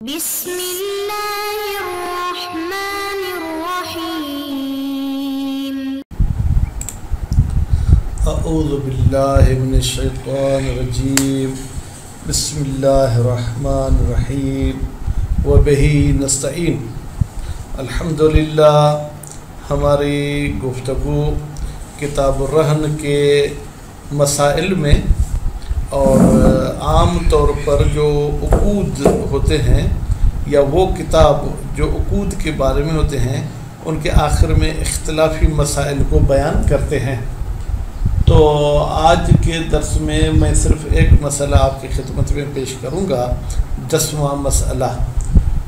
بسم اللہ الرحمن الرحیم اعوذ باللہ من الشیطان الرجیم بسم اللہ الرحمن الرحیم وبہ نستعین۔ الحمدللہ ہماری گفتگو کتاب الرہن کے مسائل میں اور عام طور پر جو عقود ہوتے ہیں یا وہ کتاب جو عقود کے بارے میں ہوتے ہیں ان کے آخر میں اختلافی مسائل کو بیان کرتے ہیں۔ تو آج کے درس میں میں صرف ایک مسئلہ آپ کی خدمت میں پیش کروں گا، 10واں مسئلہ۔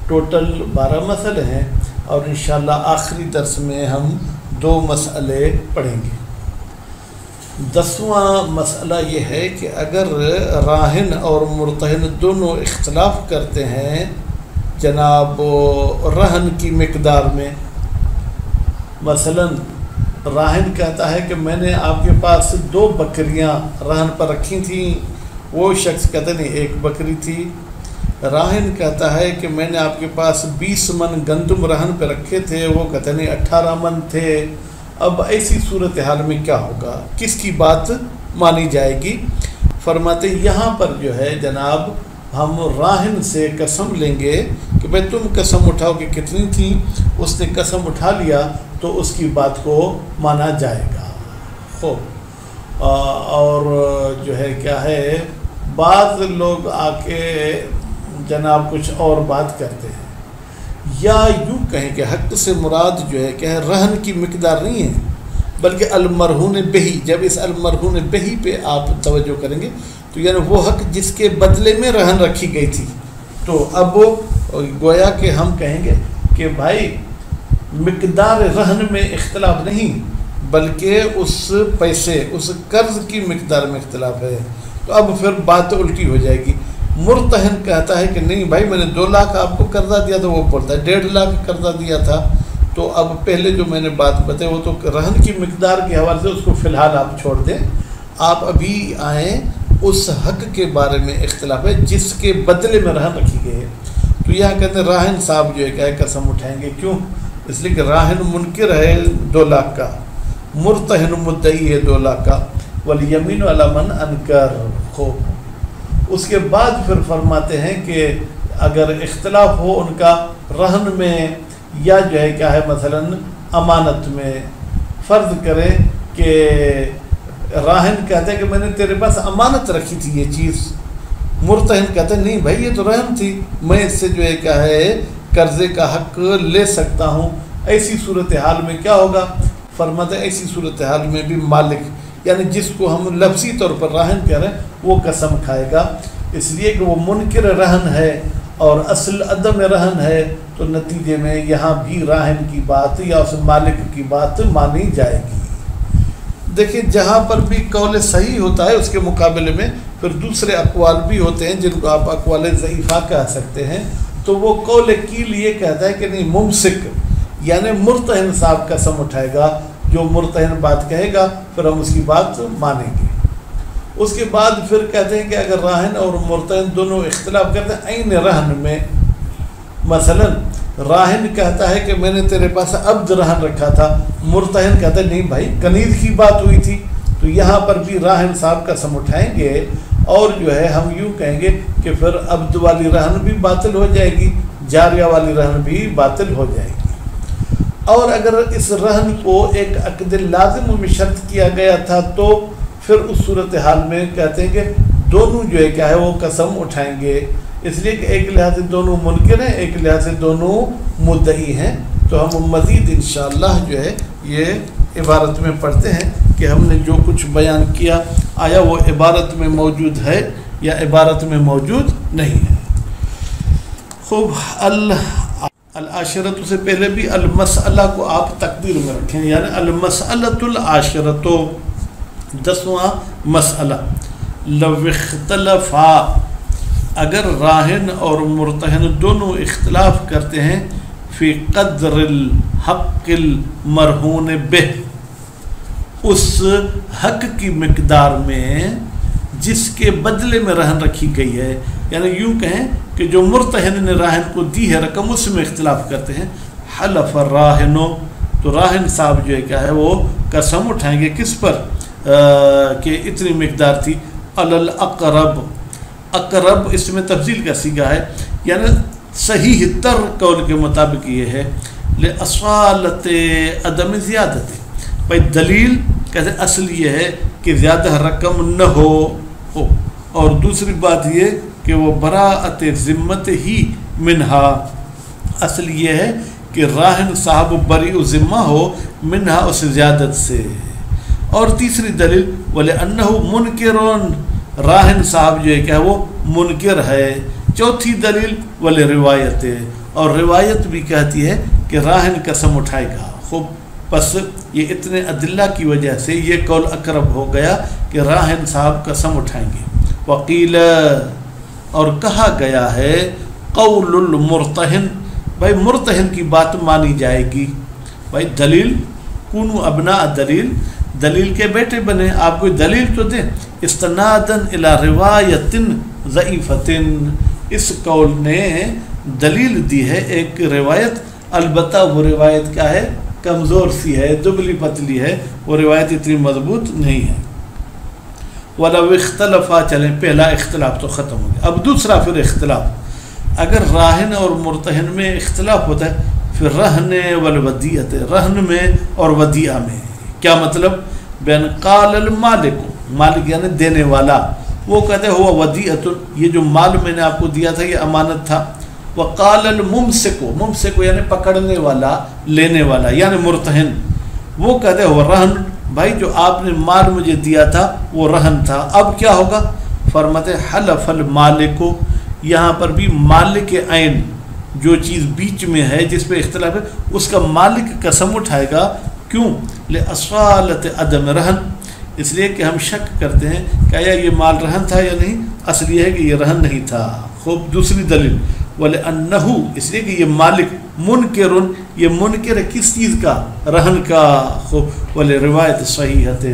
ٹوٹل 12 مسئلے ہیں اور انشاءاللہ آخری درس میں ہم 2 مسئلے پڑھیں گے۔ 10واں مسئلہ یہ ہے کہ اگر راہن اور مرتہن دونوں اختلاف کرتے ہیں جناب رہن کی مقدار میں، مثلا راہن کہتا ہے کہ میں نے آپ کے پاس 2 بکریاں رہن پر رکھی تھیں، وہ شخص کہتا نہیں 1 بکری تھی۔ راہن کہتا ہے کہ میں نے آپ کے پاس 20 من گندم رہن پہ رکھے تھے، وہ کہتا نہیں 18 من تھے۔ اب ایسی صورتحال میں کیا ہوگا، کس کی بات مانی جائے گی؟ فرماتے یہاں پر جو ہے جناب ہم راہن سے قسم لیں گے کہ بھئی تم قسم اٹھاؤ کہ کتنی تھی، اس نے قسم اٹھا لیا تو اس کی بات کو مانا جائے گا۔ خوب، اور جو ہے کیا ہے، بعض لوگ آ کے جناب کچھ اور بات کرتے ہیں، یا یوں کہیں کہ حق سے مراد جو ہے کہ رہن کی مقدار نہیں ہے بلکہ المرہون بہی۔ جب اس المرہون بہی پہ آپ توجہ کریں گے تو یعنی وہ حق جس کے بدلے میں رہن رکھی گئی تھی، تو اب گویا کہ ہم کہیں گے کہ بھائی مقدار رہن میں اختلاف نہیں بلکہ اس پیسے، اس قرض کی مقدار میں اختلاف ہے، تو اب پھر بات الٹی ہو جائے گی۔ مرتہن کہتا ہے کہ نہیں بھائی میں نے 2 لاکھ آپ کو قرضہ دیا تھا، وہ بولتا ہے 1.5 لاکھ قرضہ دیا تھا۔ تو اب پہلے جو میں نے بات بتائی وہ تو رہن کی مقدار کے حوالے سے اس کو فی الحال آپ چھوڑ دیں، آپ ابھی آئیں اس حق کے بارے میں اختلاف ہے جس کے بدلے میں رہن رکھی گئی ہے۔ تو یہاں کہتے ہیں راہن صاحب جو ہے کہ قسم اٹھائیں گے، کیوں؟ اس لیے کہ راہن منکر ہے 2 لاکھ کا، مرتہن مدعی ہے 2 لاکھ کا، والیمین علی من انکر۔ خوب، اس کے بعد پھر فرماتے ہیں کہ اگر اختلاف ہو ان کا رہن میں یا جو ہے کیا ہے مثلا امانت میں، فرض کرے کہ راہن کہتے ہیں کہ میں نے تیرے پاس امانت رکھی تھی یہ چیز، مرتہن کہتے ہیں نہیں بھائی یہ تو رہن تھی، میں اس سے جو ہے کیا ہے قرضے کا حق لے سکتا ہوں۔ ایسی صورتحال میں کیا ہوگا؟ فرماتے ہیں ایسی صورتحال میں بھی مالک یعنی جس کو ہم لفظی طور پر راہن کہہ رہے ہیں وہ قسم کھائے گا، اس لیے کہ وہ منکر رہن ہے اور اصل عدم رہن ہے، تو نتیجے میں یہاں بھی راہن کی بات یا اس مالک کی بات مانی جائے گی۔ دیکھیں جہاں پر بھی قول صحیح ہوتا ہے اس کے مقابلے میں پھر دوسرے اقوال بھی ہوتے ہیں جن کو آپ اقوال ضعیفہ کہہ سکتے ہیں، تو وہ قول کی لیے کہتا ہے کہ نہیں ممسک یعنی مرتہن صاحب قسم اٹھائے گا، جو مرتہن بات کہے گا پھر ہم اس کی بات مانیں گے۔ اس کے بعد پھر کہتے ہیں کہ اگر راہن اور مرتہن دونوں اختلاف کرتے ہیں عین رہن میں، مثلا راہن کہتا ہے کہ میں نے تیرے پاس عبد رہن رکھا تھا، مرتہن کہتا ہے نہیں بھائی کنیز کی بات ہوئی تھی، تو یہاں پر بھی راہن صاحب قسم اٹھائیں گے اور جو ہے ہم یوں کہیں گے کہ پھر عبد والی رہن بھی باطل ہو جائے گی، جاریہ والی رہن بھی باطل ہو جائے گی۔ اور اگر اس رہن کو ایک عقد لازم میں شرط کیا گیا تھا تو پھر اس صورتحال میں کہتے ہیں کہ دونوں جو ہے کیا ہے وہ قسم اٹھائیں گے، اس لیے کہ ایک لحاظ سے دونوں منکر ہیں، ایک لحاظ سے دونوں مدعی ہیں۔ تو ہم مزید انشاءاللہ جو ہے یہ عبارت میں پڑھتے ہیں کہ ہم نے جو کچھ بیان کیا آیا وہ عبارت میں موجود ہے یا عبارت میں موجود نہیں ہے۔ خوب، العاشرۃ سے پہلے بھی المسئلہ کو آپ تقدیر میں رکھیں، یعنی المسئلۃ العاشرۃ 10واں مسئلہ۔ لو اختلفا، اگر راہن اور مرتہن دونوں اختلاف کرتے ہیں فی قدر الحق المرہون بہ، اس حق کی مقدار میں جس کے بدلے میں رہن رکھی گئی ہے، یعنی یوں کہیں کہ جو مرتہن نے راہن کو دی ہے رقم اس میں اختلاف کرتے ہیں. حلف الراہن، تو راہن صاحب جو ہے کیا ہے وہ قسم اٹھائیں گے کس پر کہ اتنی مقدار تھی. الاقرب، اقرب اس میں تفضیل کا صیغہ ہے، یعنی صحیح تر قول کے مطابق یہ ہے لأصالت عدم زیادت. بھائی دلیل کہتے اصل یہ ہے کہ زیادہ رقم نہ ہو، اور دوسری بات یہ کہ وہ براءت ذمت ہی منہا، اصل یہ ہے کہ راہن صاحب بری ذمہ ہو منہا اس زیادت سے. اور تیسری دلیل وَلِأَنَّهُ مُنْكِرٌ، راہن صاحب جو ہے کیا وہ منکر ہے. چوتھی دلیل وَلِرِوایت، اور روایت بھی کہتی ہے کہ راہن قسم اٹھائے گا. خوب، پس یہ اتنے ادلہ کی وجہ سے یہ قول اقرب ہو گیا کہ راہن صاحب قسم اٹھائیں گے. وقیل، اور کہا گیا ہے قول المرتہن، بھائی مرتہن کی بات مانی جائے گی. بھائی دلیل کونو ابناء دلیل، دلیل کے بیٹے بنے، آپ کوئی دلیل تو دیں. استنادن الی روایت ضعیفۃ، اس قول نے دلیل دی ہے ایک روایت، البتہ وہ روایت کیا ہے کمزور سی ہے، دبلی پتلی ہے، وہ روایت اتنی مضبوط نہیں ہے. وَلَوْ اخْتَلَفَا، چلیں پہلا اختلاف تو ختم ہو گیا. اب دوسرا پھر اختلاف، اگر راہن اور مرتہن میں اختلاف ہوتا ہے پھر رہن والودیعۃ، رہن میں اور ودیعہ میں. کیا مطلب؟ بین قال المالک، مالک یعنی دینے والا، وہ کہتے ہوا ودیعۃ، یہ جو مال میں نے آپ کو دیا تھا یہ امانت تھا. وقال الممسک، ممسک یعنی پکڑنے والا، لینے والا یعنی مرتہن، وہ کہتے ہوا رہن، بھائی جو آپ نے مال مجھے دیا تھا وہ رہن تھا، اب کیا ہوگا؟ فرماتے حلف المالک، یہاں پر بھی مالک عین جو چیز بیچ میں ہے جس پہ اختلاف ہے اس کا مالک قسم اٹھائے گا. کیوں؟ لأصالت عدم رہن، اس لیے کہ ہم شک کرتے ہیں کہ آیا یہ مال رہن تھا یا نہیں، اصل یہ ہے کہ یہ رہن نہیں تھا. خوب، دوسری دلیل وَلِأَنَّهُ، اس لیے کہ یہ مالک منکر، یہ منکر ہے کس چیز کا؟ رہن کا. خوب، وَلِرِوایت صحیحت،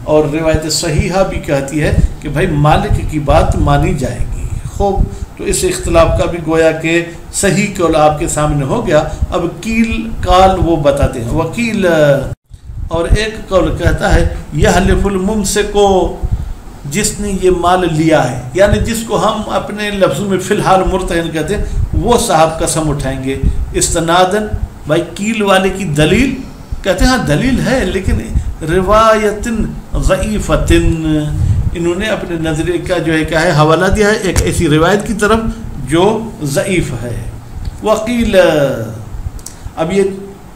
اور روایت صحیحہ بھی کہتی ہے کہ بھائی مالک کی بات مانی جائے گی. خوب، تو اس اختلاف کا بھی گویا کہ صحیح قول آپ کے سامنے ہو گیا. اب کیل کال وہ بتاتے ہیں. وکیل، اور ایک قول کہتا ہے یحلف الممسک، جس نے یہ مال لیا ہے، یعنی جس کو ہم اپنے لفظوں میں فی الحال مرتہن کہتے ہیں، وہ صاحب قسم اٹھائیں گے. استنادن، بھائی کیل والے کی دلیل کہتے ہیں ہاں دلیل ہے لیکن روایت ضعیفۃ، انہوں نے اپنے نظریے کا جو ہے کیا ہے حوالہ دیا ہے ایک ایسی روایت کی طرف جو ضعیف ہے. وقیل، اب یہ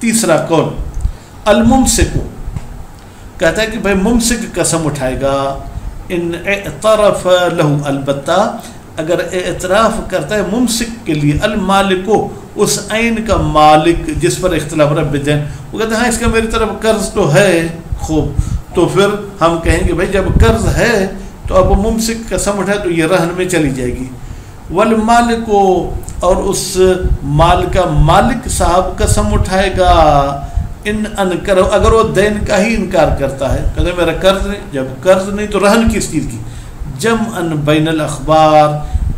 تیسرا قول الممسک، کہتا ہے کہ بھائی ممسک قسم اٹھائے گا. ان اعترف لہو، البتہ اگر اعتراف کرتا ہے ممسک کے لیے المالک، اس عین کا مالک جس پر اختلاف رب دین، وہ کہتے ہیں ہاں اس کا میری طرف قرض تو ہے. خوب، تو پھر ہم کہیں گے بھائی جب قرض ہے تو اب ممسک قسم اٹھائے تو یہ رہن میں چلی جائے گی. والمالک، اور اس مال کا مالک صاحب قسم اٹھائے گا. ان انکر، اگر وہ دین کا ہی انکار کرتا ہے، کہتے میرا قرض نہیں، جب قرض نہیں تو رہن کس چیز کی؟ جمع بین الاخبار،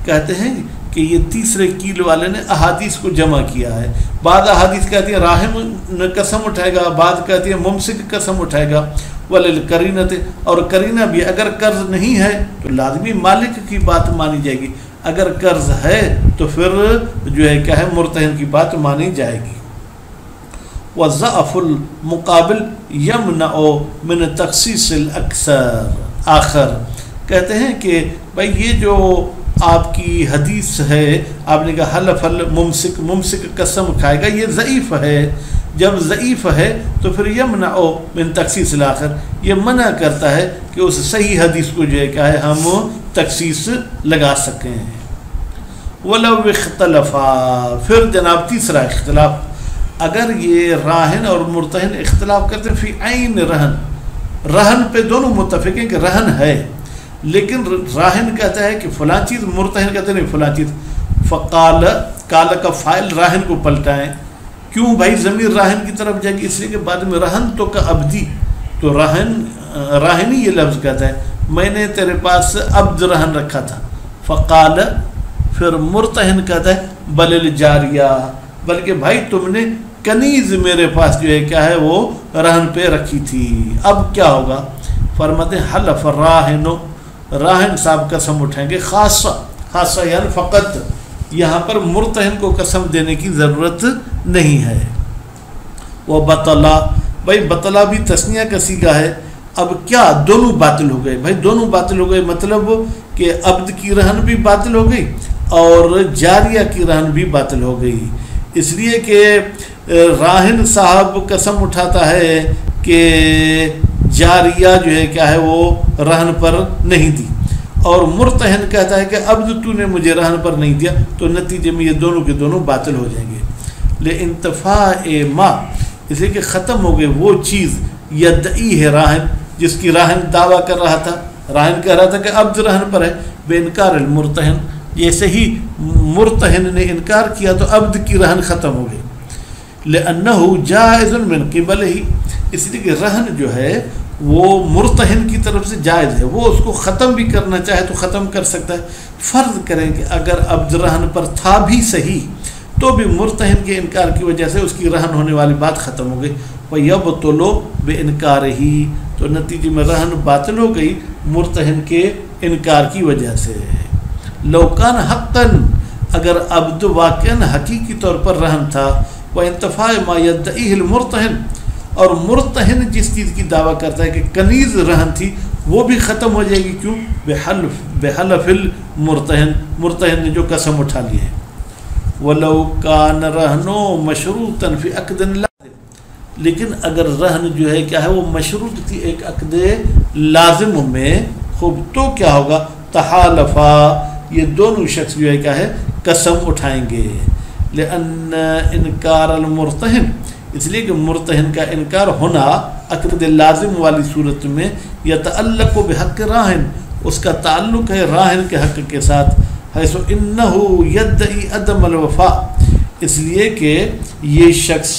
کہتے ہیں کہ یہ تیسرے کیل والے نے احادیث کو جمع کیا ہے. بعض احادیث کہتی ہیں راہن قسم اٹھائے گا، بعض کہتی ہیں ممسک قسم اٹھائے گا. وللقرینۃ، اور قرینہ بھی، اگر قرض نہیں ہے تو لازمی مالک کی بات مانی جائے گی، اگر قرض ہے تو پھر جو ہے کیا ہے مرتہن کی بات مانی جائے گی. وضعف المقابل یمنع من تخصیص الاکثر آخر، کہتے ہیں کہ بھائی یہ جو آپ کی حدیث ہے، آپ نے کہا حلف الممسک، ممسک قسم کھائے گا، یہ ضعیف ہے. جب ضعیف ہے تو پھر یمنع من تخصیص الاخر، یہ منع کرتا ہے کہ اس صحیح حدیث کو جو ہے کیا ہے ہم تخصیص لگا سکیں. ولو اختلفا، پھر جناب تیسرا اختلاف، اگر یہ راہن اور مرتہن اختلاف کرتے ہیں فی عین رہن، رہن پہ دونوں متفق ہیں کہ رہن ہے، لیکن راہن کہتا ہے کہ فلاں چیز، مرتہن کہتے نہیں فلاں چیز. فقال، کالا کا فائل راہن کو پلٹائیں. کیوں بھائی ضمیر راہن کی طرف جائے گی؟ اس لیے کہ بعد میں رہن تو کا ابدی، تو راہن، راہنی یہ لفظ کہتا ہے، میں نے تیرے پاس عبد رہن رکھا تھا. فقال پھر مرتہن کہتا ہے بل الجاریہ بلکہ بھائی تم نے کنیز میرے پاس جو ہے کیا ہے وہ رہن پہ رکھی تھی. اب کیا ہوگا؟ فرماتے ہیں حلف الراہن راہن صاحب قسم اٹھائیں گے. خاصہ یعنی فقط یہاں پر مرتہن کو قسم دینے کی ضرورت نہیں ہے. وہ بطلا بھائی بطلا بھی تسنیہ کا صیغہ ہے. اب کیا دونوں باطل ہو گئے؟ بھائی دونوں باطل ہو گئے مطلب کہ عبد کی رہن بھی باطل ہو گئی اور جاریہ کی رہن بھی باطل ہو گئی. اس لیے کہ راہن صاحب قسم اٹھاتا ہے کہ جاریہ جو ہے کیا ہے وہ رہن پر نہیں دی اور مرتہن کہتا ہے کہ عبد تو نے مجھے رہن پر نہیں دیا. تو نتیجے میں یہ دونوں کے دونوں باطل ہو جائیں گے. لانتفاء ما اس لیے کہ ختم ہو گئے وہ چیز یدعی ہے راہن جس کی راہن دعویٰ کر رہا تھا. راہن کہہ رہا تھا کہ عبد رہن پر ہے. بے انکار المرتہن جیسے ہی مرتہن نے انکار کیا تو عبد کی رہن ختم ہو گئی. لأنه جائز من قبل ہی اس لیے کہ رہن جو ہے وہ مرتہن کی طرف سے جائز ہے. وہ اس کو ختم بھی کرنا چاہے تو ختم کر سکتا ہے. فرض کریں کہ اگر عبد رہن پر تھا بھی صحیح تو بھی مرتہن کے انکار کی وجہ سے اس کی رہن ہونے والی بات ختم ہو گئی. وَيَبْطُلُ بِإِنْكَارِهِ تو نتیجے میں رہن باطل ہو گئی مرتہن کے انکار کی وجہ سے. لَوْ كَانَ حَقًّا اگر عبد واقعاً حقیقی طور پر رہن تھا. وَإِنْتِفَاءِ مَا يَدَّعِيهِ الْمُرْتَهِنُ اور مرتہن جس چیز کی دعویٰ کرتا ہے کہ کنیز رہن تھی وہ بھی ختم ہو جائے گی. کیوں؟ بحلف المرتہن مرتہن نے جو قسم اٹھا لی ہے. وَلَوْ كَانَ رَهْنُ مَشْرُوطًا فِي عَقْدٍ لَازِمٍ لیکن اگر رہن جو ہے کیا ہے وہ مشروط تھی ایک عقد لازم میں خوب تو کیا ہوگا؟ تحالفا یہ دونوں شخص جو ہے کیا ہے قسم اٹھائیں گے. لأن انکار المرتہن اس لیے کہ مرتہن کا انکار ہونا عقد لازم والی صورت میں یتعلق بحق راہن اس کا تعلق ہے راہن کے حق کے ساتھ. حیث انہ یدعی عدم الوفاء اس لیے کہ یہ شخص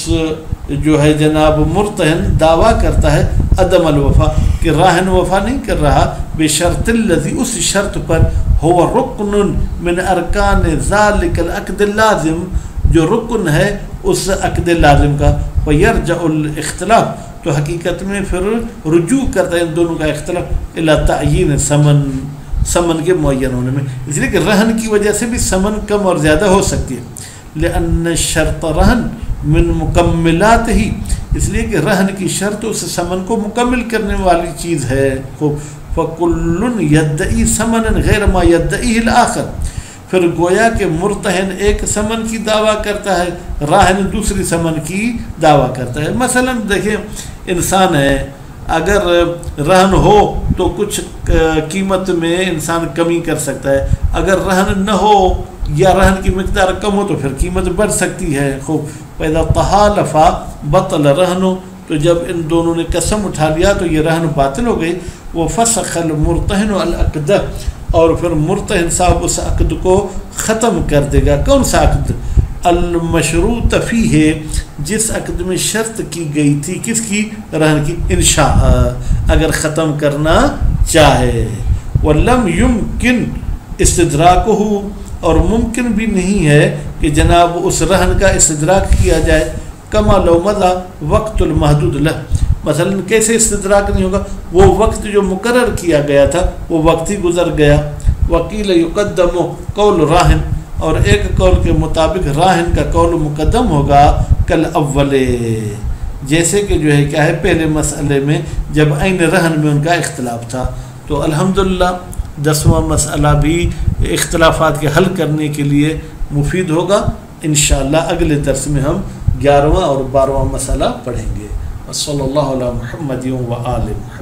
جو ہے جناب مرتہن دعویٰ کرتا ہے عدم الوفاء کہ راہن وفا نہیں کر رہا بشرط الذی اس شرط پر ہو رکن من ارکان ذالک العقد اللازم جو رکن ہے اس عقد لازم کا. ویرجع الاختلاف تو حقیقت میں پھر رجوع کرتا ہے ان دونوں کا اختلاف الی تعیین ثمن کے معین ہونے میں. اس لیے کہ رہن کی وجہ سے بھی ثمن کم اور زیادہ ہو سکتی ہے. لأن شرط رہن من مکملات ہی اس لیے کہ رہن کی شرط اس ثمن کو مکمل کرنے والی چیز ہے. فَكُلٌّ يَدَّعِي ثَمَنًا غَيْرَ مَا يَدَّعِيهِ الْآخَرُ پھر گویا کہ مرتہن ایک ثمن کی دعویٰ کرتا ہے راہن دوسری ثمن کی دعویٰ کرتا ہے. مثلا دیکھیں انسان ہے اگر رہن ہو تو کچھ قیمت میں انسان کمی کر سکتا ہے. اگر رہن نہ ہو یا رہن کی مقدار کم ہو تو پھر قیمت بڑھ سکتی ہے. خوب پیدا تحالفا بطل رہنو تو جب ان دونوں نے قسم اٹھا لیا تو یہ رہن باطل ہو گئی. وہ فسخ المرتہن العقد اور پھر مرتہن صاحب اس عقد کو ختم کر دے گا. کون سا عقد؟ المشروط فیہ جس عقد میں شرط کی گئی تھی کس کی؟ رہن کی. انشاء اگر ختم کرنا چاہے. ولم یمکن استدراکہ اور ممکن بھی نہیں ہے کہ جناب اس رہن کا استدراک کیا جائے. کما لو مضى وقت المحدود لہ مثلا کیسے استدراک نہیں ہوگا؟ وہ وقت جو مقرر کیا گیا تھا وہ وقت ہی گزر گیا. وقیل یقدم قول راہن اور ایک قول کے مطابق راہن کا قول مقدم ہوگا کل اول جیسے کہ جو ہے کیا ہے پہلے مسئلے میں جب عین رہن میں ان کا اختلاف تھا. تو الحمدللہ 10واں مسئلہ بھی اختلافات کے حل کرنے کے لیے مفید ہوگا. انشاءاللہ اگلے درس میں ہم 11واں اور 12واں مسئلہ پڑھیں گے. صلی اللہ علیہ محمد و آل محمد.